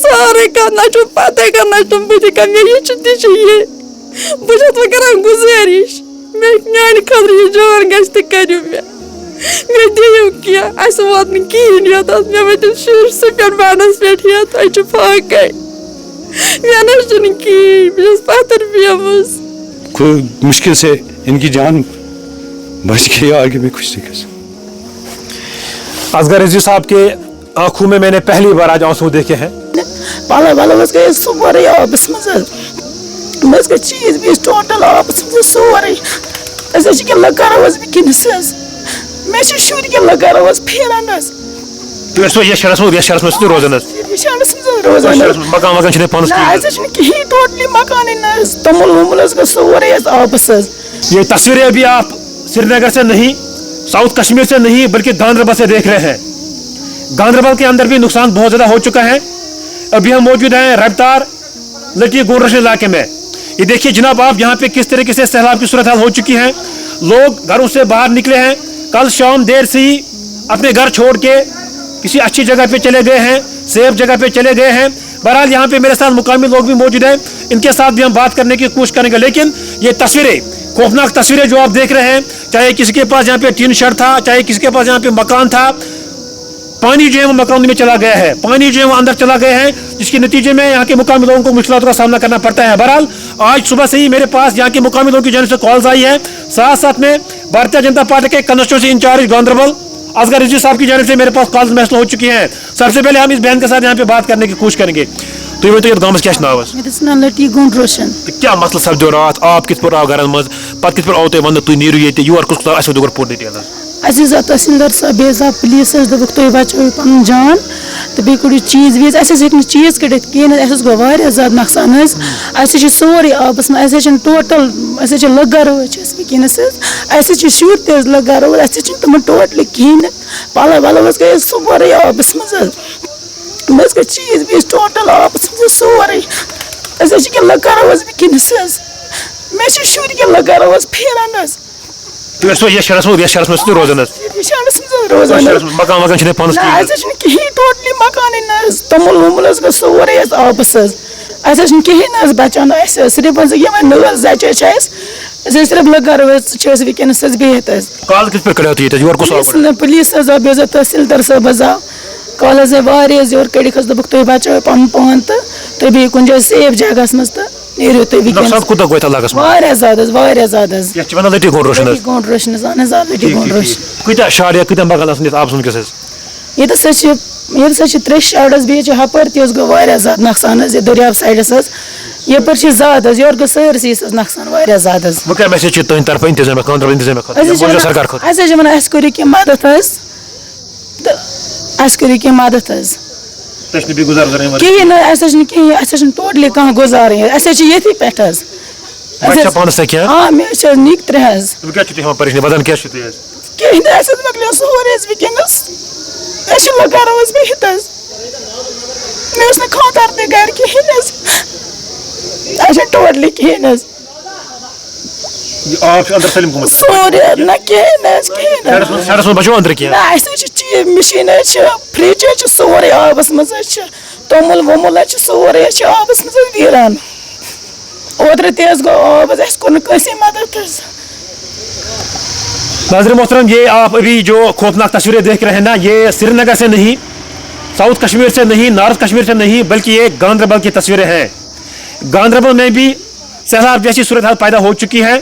سارے کرنا پتہ کرنا بہت کم یہ چاہیے بہت کران گزارش میانہ خاطر یہ جان گھس تو کرو مے دیو کی اس وات کہین یوت مے وتم شر سپین بانس پہ یت اچھے فاقے مے کہین بہت پتھر پیمس مشکل سے ان کی جان بچ گئی آگے بھی کچھ نہیں کر اصغر رضوی صاحب کے آنکھوں میں نے پہلی بار آج آنسو دیکھے ہیں. پلو ولو گئے سورے آبس مز گئی چیز بھی ٹوٹل آبس مز سورے لکار ونکس مے شر لکار پھیران روزان مکان کہین ٹوٹلی مکان تومل وومل گو سورے آبس. یہ تصویریں ابھی آپ سری نگر سے نہیں ساؤتھ کشمیر سے نہیں بلکہ گاندربل سے دیکھ رہے ہیں. گاندربل کے اندر بھی نقصان بہت زیادہ ہو چکا ہے. ابھی ہم موجود ہیں رفتار لٹی گون روشن علاقے میں. یہ دیکھیے جناب آپ یہاں پہ کس طریقے سے سیلاب کی صورتحال ہو چکی ہے. لوگ گھروں سے باہر نکلے ہیں. کل شام دیر سے ہی اپنے گھر چھوڑ کے کسی اچھی جگہ پہ چلے گئے ہیں, سیف جگہ پہ چلے گئے ہیں. بہرحال یہاں پہ میرے ساتھ مقامی لوگ بھی موجود ہیں, ان کے ساتھ بھی ہم بات کرنے کی کوشش کریں گے. لیکن یہ تصویریں, خوفناک تصویریں جو آپ دیکھ رہے ہیں, چاہے کسی کے پاس یہاں پہ ٹین شیڈ تھا, چاہے کسی کے پاس یہاں پہ مکان تھا, پانی جو ہے وہ مکان میں چلا گیا ہے, پانی جو ہے وہ اندر چلا گیا ہے, جس کے نتیجے میں یہاں کے مقامی لوگوں کو مشکلات کا سامنا کرنا پڑتا ہے. بہرحال آج صبح سے ہی میرے پاس یہاں کے مقامی لوگوں کی جانب سے کالز آئی ہے. ساتھ ساتھ میں بھارتیہ جنتا پارٹی کے کنسٹیچوئنسی انچارج گاندربل اصغر رضوی صاحب کی جانب سے میرے پاس کالز محسوس ہو چکی ہیں. سب سے پہلے ہم اس بہن کے ساتھ یہاں پہ بات کرنے کی کوشش کریں گے. تو یہ گامس کیا نام نام لٹی گون روشن. کیا مسئلہ سپدو رات, آپ کت پہ آو گھر مز, پتہ کت پہ آو تھی ون تھی نیرو یہ یور کس اچھا دور پور ڈیٹیل. اہس تحصیلدار صاحب بیس پولیس دک تھی بچو پن جان تو بیٚیہِ کٔڑِو چیٖز ویٖز اَسہِ حظ ہیٚکہِ نہٕ چیٖز کٔڑِتھ کِہیٖنۍ. اَسہِ حظ گوٚو واریاہ زیادٕ نۄقصان حظ. اَسہِ حظ چھِ سورُے آبَس منٛز. اَسہِ حظ چھِنہٕ ٹوٹل اَسہِ حظ چھِ لٔکٕر حظ چھِ اَسہِ وٕنکٮ۪نَس حظ. اَسہِ حظ چھِ شُرۍ تہِ حظ لٔکٕر حظ. اَسہِ حظ چھِنہٕ تِمن ٹوٹلی کِہیٖنۍ نہٕ. پَلو وَلو حظ گٔے سورُے آبَس منٛز حظ. مےٚ حظ گٔے چیٖز ویٖز ٹوٹل آبَس منٛز حظ سورُے. اَسہِ حظ چھِ کیٚنٛہہ لٔکٕر حظ وٕنکٮ۪نَس حظ. مےٚ چھِ شُرۍ کیٚنٛہہ لٔکٕر حظ پھیران حظ. روزان مکان وکان کہین ٹوٹلی مکان تومل وومل گو سورے آبس حظ. اَسہِ حظ چھُنہٕ کِہیٖنۍ حظ بچان. اَسہِ صرف حظ یِمے نٲل زچہِ چھِ اَسہِ صرف لٔکٕر حظ چھِ أسۍ وٕنکٮ۪نَس حظ بِہِتھ حظ. پُلیٖس حظ آو, بیٚیہِ حظ تحصیلدار صٲب حظ آو. کال حظ آے واریاہ حظ یورٕ کٔڑِکھ حظ دوٚپُکھ تُہۍ بچٲیِو پنُن پان تہٕ تُہۍ بِہِو کُنہِ جایہِ سیف جگہس منٛز تہٕ نیٖرِو تُہۍ وٕنکٮ۪نَس. واریاہ زیادٕ حظ, واریاہ زیادٕ حظ. لٹی گون روشن گون روشن حظ, اہن حظ آ لٹی گون روشن. کۭتیاہ شاڑ یا کۭتیاہ مکان آسن آبس وٕنکٮ۪س حظ. ییٚتٮ۪س حظ چھِ 3 شاڑ حظ. بیٚیہِ حظ چھِ ہُپٲرۍ تہِ حظ گوٚو واریاہ زیادٕ نۄقصان حظ, یہِ دٔریاو سایڈَس حظ. یپٲرۍ چھِ زیادٕ حظ, یورٕ گوٚو سٲرسٕے حظ نۄقصان واریاہ زیادٕ حظ. وۄنۍ کیٛاہ میسیج چھِ تُہنٛدِ طرفہٕ انتظام خٲطرٕ سرکار خٲطرٕ؟ اَسہِ حظ چھِ وَنان اَسہِ کٔرِو کینٛہہ مدد حظ تہٕ اَسہِ کٔرِو کینٛہہ مدد حظ. کِہیٖنۍ نہٕ, اَسہِ حظ چھِنہٕ کِہیٖنۍ, اَسہِ حظ چھِنہٕ ٹوٹلی کانٛہہ گُزارٕے حظ. اَسہِ حظ چھِ ییٚتھی پٮ۪ٹھ حظ. آ مےٚ حظ چھِ حظ نِکۍ 3 حظ. کِہیٖنۍ نہٕ, اَسہِ حظ مۄکلیو سورُے حظ وٕنکٮ۪نَس. أسۍ چھِ لٔکٕر حظ بِہِتھ حظ. مےٚ اوس نہٕ خانٛدار تہِ گرِ کِہیٖنۍ حظ. اَسہِ چھِنہٕ ٹوٹلی کِہیٖنۍ حظ. سورُے نہ کِہیٖنۍ نہٕ حظ, کِہیٖنۍ نہٕ. نہ اَسہِ حظ چھِ چیٖز مِشیٖن حظ چھِ, فرٛج حظ چھِ سورُے آبَس منٛز حظ چھِ. تومُل وومُل حظ چھِ سورُے حظ چھِ آبَس منٛز حظ ویران. اوترٕ تہِ حظ گوٚو آب حظ, اَسہِ کوٚر نہٕ کٲنٛسے مدد حظ. ناظرین محترم, یہ آپ ابھی جو خوفناک تصویریں دیکھ رہے ہیں نا, یہ سری نگر سے نہیں, ساؤتھ کشمیر سے نہیں, نارتھ کشمیر سے نہیں, بلکہ یہ گاندربل کی تصویریں ہیں. گاندربل میں بھی سیلاب جیسی صورتحال پیدا ہو چکی ہے.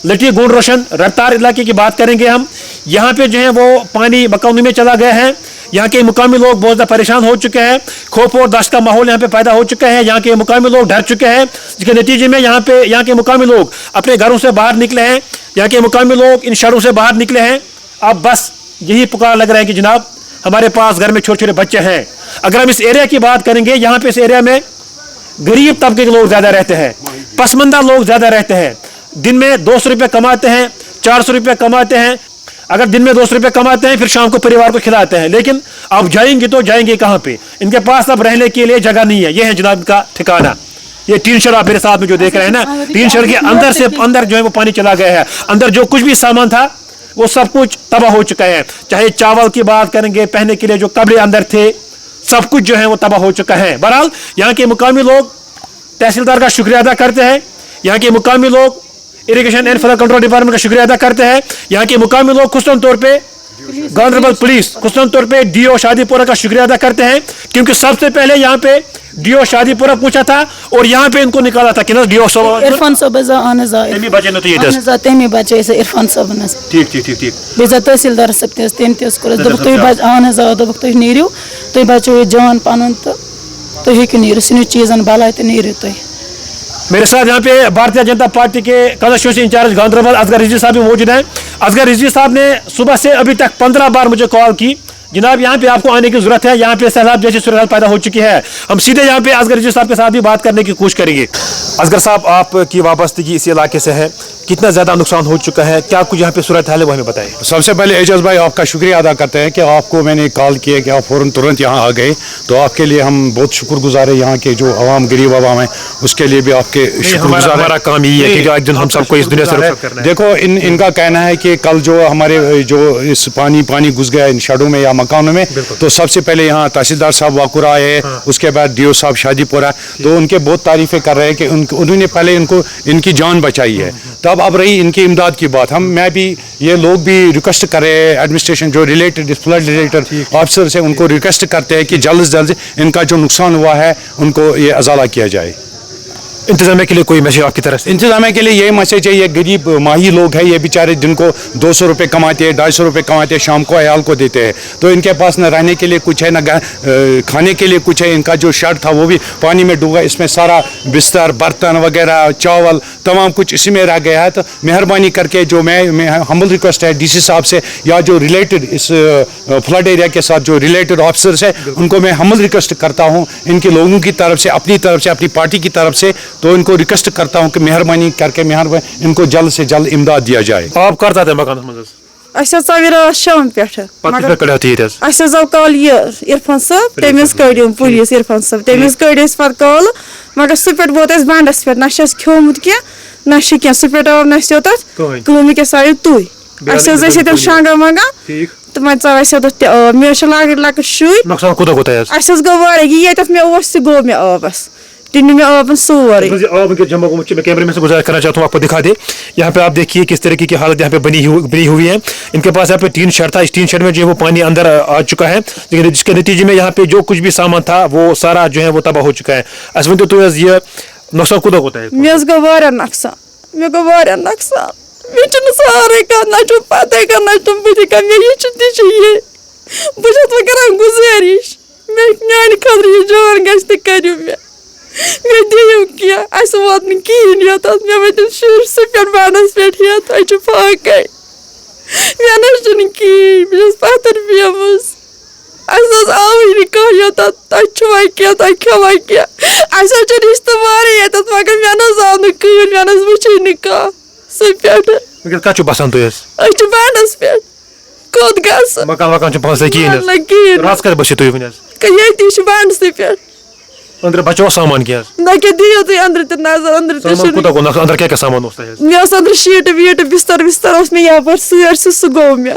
لٹی گون روشن رفتار علاقے کی بات کریں گے ہم. یہاں پہ جو ہے وہ پانی مکانوں میں چلا گیا ہے. یہاں کے مقامی لوگ بہت زیادہ پریشان ہو چکے ہیں. خوف اور دہشت کا ماحول یہاں پہ پیدا ہو چکا ہے. یہاں کے مقامی لوگ ڈر چکے ہیں, جس کے نتیجے میں یہاں کے مقامی لوگ اپنے گھروں سے باہر نکلے ہیں. یہاں کے مقامی لوگ ان شہروں سے باہر نکلے ہیں. اب بس یہی پکار لگ رہا ہے کہ جناب ہمارے پاس گھر میں چھوٹے چھوٹے بچے ہیں. اگر ہم اس ایریا کی بات کریں گے, یہاں پہ اس ایریا میں غریب طبقے کے لوگ زیادہ رہتے ہیں, پسماندہ لوگ زیادہ رہتے ہیں. دن میں 200 روپے کماتے ہیں, 400 روپے کماتے ہیں. اگر دن میں 200 روپے کماتے ہیں پھر شام کو پریوار کو کھلاتے ہیں. لیکن اب جائیں گے تو جائیں گے کہاں پہ؟ ان کے پاس اب رہنے کے لیے جگہ نہیں ہے. یہ ہے جناب کا ٹھکانہ. یہ ٹین شیڈ آپ میرے ساتھ میں جو دیکھ رہے ہیں نا, ٹین شیڈ کے اندر سے اندر جو ہے وہ پانی چلا گیا ہے. اندر جو کچھ بھی سامان تھا وہ سب کچھ تباہ ہو چکا ہے. چاہے چاول کی بات کریں گے, پہننے کے لیے جو کپڑے اندر تھے सब कुछ जो है वो तबाह हो चुका है। बहरहाल यहाँ के मुकामी लोग तहसीलदार का शुक्रिया अदा करते हैं, यहाँ के मुकामी लोग irrigation and flood control department का शुक्रिया अदा करते हैं, यहाँ के मुकामी लोग खुसूसन तौर पे गांधरबल पुलिस, खुसूसन तौर पे डीओ शादीपुरा का शुक्रिया अदा करते हैं, क्योंकि सबसे पहले यहाँ पे डीओ शादीपुरा पूछा था और यहाँ पे इनको निकाला था कि ना डीओ इरफान साहब तमी बचे न तो ये तमी बचे इरफान साहब ठीक ठीक ठीक ठीक बेजा तहसीलदार साहब तम दोक तुम दोक तुम नीरियो तुम बचो जान पन तो हेकु नीर सिनो चीजन बलाय तो नीरियो तुम। मेरे साथ यहाँ पे भारतीय जनता पार्टी के कॉन्स्टिट्यूंसी इंचार्ज गांधरबल असगर रिजवी साहब भी मौजूद हैं। असगर रिजवी साहब ने सुबह से अभी तक 15 बार मुझे कॉल की, जनाब यहाँ पे आपको आने की जरूरत है, यहाँ पे सैलाब जैसी सूरत पैदा हो चुकी है। हम सीधे यहाँ पे असगर रिजवी साहब के साथ भी बात करने की कोशिश करेंगे। असगर साहब, आपकी वाबस्तगी इस इलाके से है, कितना ज़्यादा नुकसान हो चुका है, क्या कुछ यहाँ पे सूरत हाल है वो हमें बताएं। सबसे पहले एजाज भाई आपका शुक्रिया अदा करते हैं कि आपको मैंने कॉल किया कि आप फ़ौरन तुरंत यहाँ आ गए, तो आपके लिए हम बहुत शुक्रगुजार है। यहाँ के जो आवाम गरीब आवाम है उसके लिए भी आपके शुक्रगुजार। हमारा काम यही है कि एक दिन हम सबको इस दुनिया से रुखसत करना है। देखो इनका कहना है कि कल जो हमारे जो इस पानी घुस गया इन शेडों में या मकानों में, तो सबसे पहले यहाँ तहसीलदार साहब वाकुरा आए, उसके बाद डीओ साहब शादीपुरा, तो उनके बहुत तारीफें कर रहे हैं कि उन्होंने पहले इनकी जान बचाई है। तब अब रही इनकी इमदाद की बात, मैं भी ये लोग भी रिक्वेस्ट कर रहे हैं, एडमिनिस्ट्रेशन जो रिलेटेड फ्लड रिलेटेड ऑफिसर से उनको रिक्वेस्ट करते हैं कि जल्द से जल्द इनका जो नुकसान हुआ है उनको ये अजाला किया जाए। इंतजामिया के लिए कोई मैसेज आपकी तरफ से? इंतजामिया के लिए यही मैसेज है, ये गरीब माही लोग हैं, ये बेचारे जिनको 200 रुपये कमाते हैं, 250 रुपये कमाते हैं, शाम को अयाल को देते हैं, तो इनके पास न रहने के लिए कुछ है, न खाने के लिए कुछ है। इनका जो शेड था वो भी पानी में डूबा, इसमें सारा बिस्तर बर्तन वगैरह चावल तमाम कुछ इसी में रह गया है। तो मेहरबानी करके जो मैं हम्बल रिक्वेस्ट है डीसी साहब से या जो रिलेटेड इस फ्लड एरिया के साथ जो रिलेटेड ऑफिसर्स है उनको मैं हम्बल रिक्वेस्ट करता हूँ, इनके लोगों की तरफ से, अपनी पार्टी की तरफ से, तो इनको रिक्वेस्ट करता हूं कि मेहरबानी करके इनको जल्द से जल्द इमदाद दिया जाए। आप करता थे मकान में शाम पे कल इरफान साहब तमिस कड़म पुलिस इरफान साहब तमिस कड़ पे कल, मगर सह पे वोत बंडस पे ना खोमुत क्या ना क्या सह पे आव ना कम वस आयो तुई शांगा मंगा तो मैं चव मे लक शुर गो ये मे गो मे आबस में आबन सोरे कैमरे में से गुजारिश करना चाहता हूँ आपको दिखा दे। यहाँ पे आप देखिए किस तरीके की हालत यहाँ पे बनी हुई है। इनके पास यहाँ पे टीन शेड था, इस टीन शेड में जो है वो पानी अंदर आ चुका है, लेकिन जिसके नतीजे में यहाँ पे जो कुछ भी सामान था वो सारा जो है वो तबाह हो चुका है। असवन तो ये नुकसान खुद होता है, मे गो नुकसान, मे गो नुकसान, मे सारे ना पता ना बुझ ये बहुत गुजारिश मे खतर जान गु मे मे दियो क्या वोत कहें योत मे वतन शुर सह बंडस पे फाके मे ना कहें बस पत्थर पेमस आव कह योत तुवा क्या खवा क्या रिश्ते वारे ये मगर मे ना आव कहें मे ना वुचे कह सह पे बसान बंडस पे कोत गस मकान ये बंडस पे अंदर बचो सामान क्या ना क्या दियो तो अंदर तो नजर अंदर क्या सामान होता है? मे अंदर शीट वीट बिस्तर मे यहाँ सह गो मे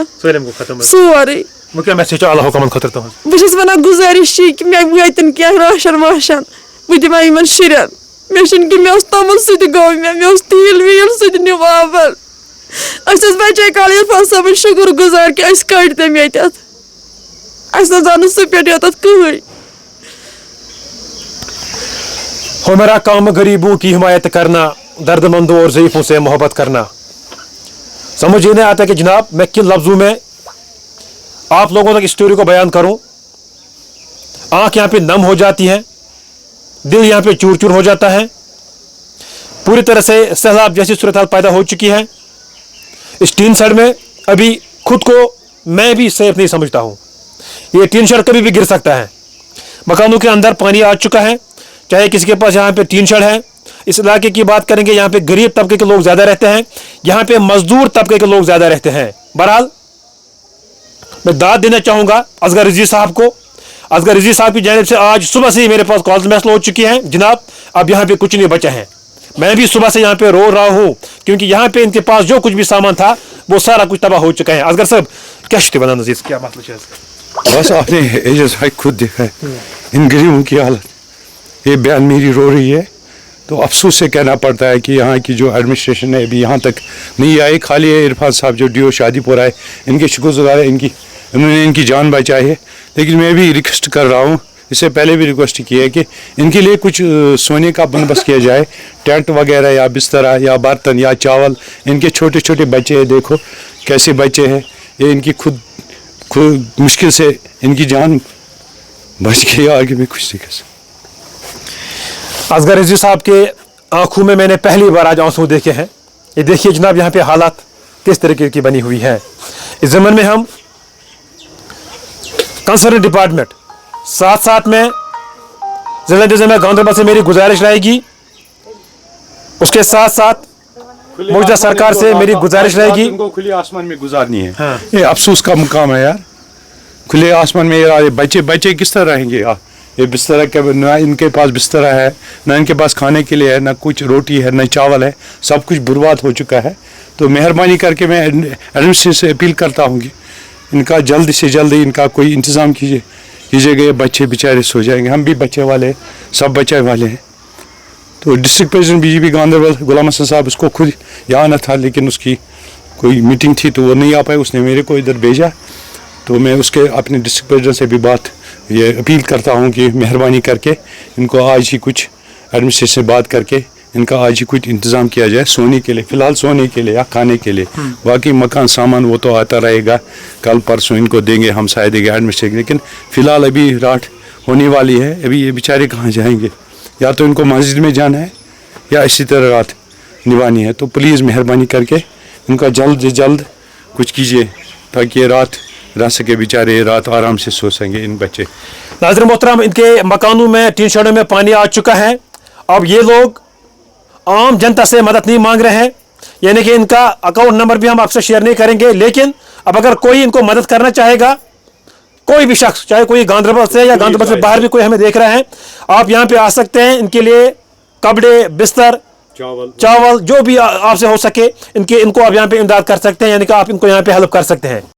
सोरे वो क्या मैसेज आला हुकूमत खतर तो बहुत वन गुजारिश कि मे वतन क्या राशन वाशन बह दिमा इन शुरन मे मे तमुल सह गो मे तेल वील सह निवावन बचे कल इरफान साहब शुक्र गुजार कि कड़ तम ये आव सह पे योत कहीं। हो मेरा काम गरीबों की हिमायत करना, दर्दमंदों और ज़ईफ़ों से मोहब्बत करना। समझ ये नहीं आता कि जनाब मैं किन लफ्ज़ों में आप लोगों तक इस स्टोरी को बयान करूं। आंख यहाँ पे नम हो जाती है, दिल यहाँ पे चूर चूर हो जाता है। पूरी तरह से सैलाब जैसी सूरत हाल पैदा हो चुकी है। इस टीन शेड में अभी खुद को मैं भी सेफ नहीं समझता हूँ। ये टीन शेड कभी भी गिर सकता है। मकानों के अंदर पानी आ चुका है, चाहे किसी के पास यहाँ पे टीन शेड है। इस इलाके की बात करेंगे, यहाँ पे गरीब तबके के लोग ज़्यादा रहते हैं, यहाँ पे मजदूर तबके के लोग ज़्यादा रहते हैं। बहरहाल मैं दाद देना चाहूँगा असगर रिजवी साहब को। असगर रिजवी साहब की जानिब से आज सुबह से ही मेरे पास कॉल मैसेज हो चुकी हैं, जनाब अब यहाँ पे कुछ नहीं बचा है। मैं भी सुबह से यहाँ पे रो रहा हूँ क्योंकि यहाँ पे इनके पास जो कुछ भी सामान था वो सारा कुछ तबाह हो चुका है। असगर साहब क्या शुक्रिया नजीर, क्या मसला है? बस आपने एजाज भाई खुद देखा है इन गरीबों की हालत. ये बयान मेरी रो रही है तो अफसोस से कहना पड़ता है कि यहाँ की जो एडमिनिस्ट्रेशन है अभी यहाँ तक नहीं आई. खाली है इरफान साहब जो DO शादीपुर आए, इनके शुक्रगुजार है, इन्होंने इनकी जान बचाई है. लेकिन मैं भी रिक्वेस्ट कर रहा हूँ, इससे पहले भी रिक्वेस्ट की है कि इनके लिए कुछ सोने का बंदोबस्त किया जाए. टेंट वगैरह या बिस्तरा या बर्तन या चावल. इनके छोटे छोटे बच्चे हैं, देखो कैसे बच्चे हैं. ये इनकी खुद मुश्किल से इनकी जान बच गई. आगे में कुछ नहीं कर सकता. असगर रिजवी साहब के आंखों में मैंने पहली बार आज आंसू देखे हैं. ये देखिए जनाब यहाँ पे हालात किस तरीके की बनी हुई है. इस ज़मन में हम कंसर्न डिपार्टमेंट साथ साथ में ज़िला इंतज़ामिया गांधरबल से मेरी गुजारिश रहेगी, उसके साथ साथ मौजूदा सरकार से मेरी गुजारिश रहेगी. इनको खुले आसमान में गुजारनी है. हाँ. ये अफसोस का मुकाम है यार. खुले आसमान में ये बच्चे किस तरह रहेंगे यार. ये बिस्तर के ना इनके पास बिस्तर है, ना इनके पास खाने के लिए है, ना कुछ रोटी है, ना चावल है. सब कुछ बर्बाद हो चुका है. तो मेहरबानी करके मैं एडमिनिस्ट्रेशन से अपील करता हूँ कि इनका जल्द से जल्द इनका कोई इंतज़ाम कीजिएगा. ये बच्चे बेचारे सो जाएंगे. हम भी बच्चे वाले हैं, सब बच्चे वाले हैं. तो डिस्ट्रिक्ट प्रेसिडेंट BJP गांधरबल गुलाम हसन साहब उसको खुद यहाँ आना था, लेकिन उसकी कोई मीटिंग थी तो वो नहीं आ पाए. उसने मेरे को इधर भेजा. तो मैं उसके अपने डिस्ट्रिक्ट प्रेसिडेंट से भी बात ये अपील करता हूँ कि मेहरबानी करके इनको आज ही कुछ एडमिनिस्ट्रेशन से बात करके इनका आज ही कुछ इंतज़ाम किया जाए सोने के लिए. फ़िलहाल सोने के लिए या खाने के लिए. बाकी मकान सामान वो तो आता रहेगा, कल परसों इनको देंगे, हम शायद देंगे एडमिनिस्ट्रेशन. लेकिन फ़िलहाल अभी रात होने वाली है. अभी ये बेचारे कहाँ जाएंगे. या तो इनको मस्जिद में जाना है या इसी तरह रात निभानी है. तो प्लीज़ मेहरबानी करके इनका जल्द से जल्द कुछ कीजिए ताकि ये रात रह सके, बेचारे रात आराम से सो सकेंगे इन बच्चे. नाज़रीन मोहतरम, इनके मकानों में, टीन शेडों में पानी आ चुका है. अब ये लोग आम जनता से मदद नहीं मांग रहे हैं, यानी कि इनका अकाउंट नंबर भी हम आपसे शेयर नहीं करेंगे. लेकिन अब अगर कोई इनको मदद करना चाहेगा, कोई भी शख्स, चाहे कोई गांधरबल से या गांधरबल से बाहर भी कोई हमें देख रहे हैं, आप यहाँ पे आ सकते हैं. इनके लिए कपड़े, बिस्तर, चावल जो भी आपसे हो सके इनको आप यहाँ पे इमदाद कर सकते हैं, यानी कि आप इनको यहाँ पे हेल्प कर सकते हैं.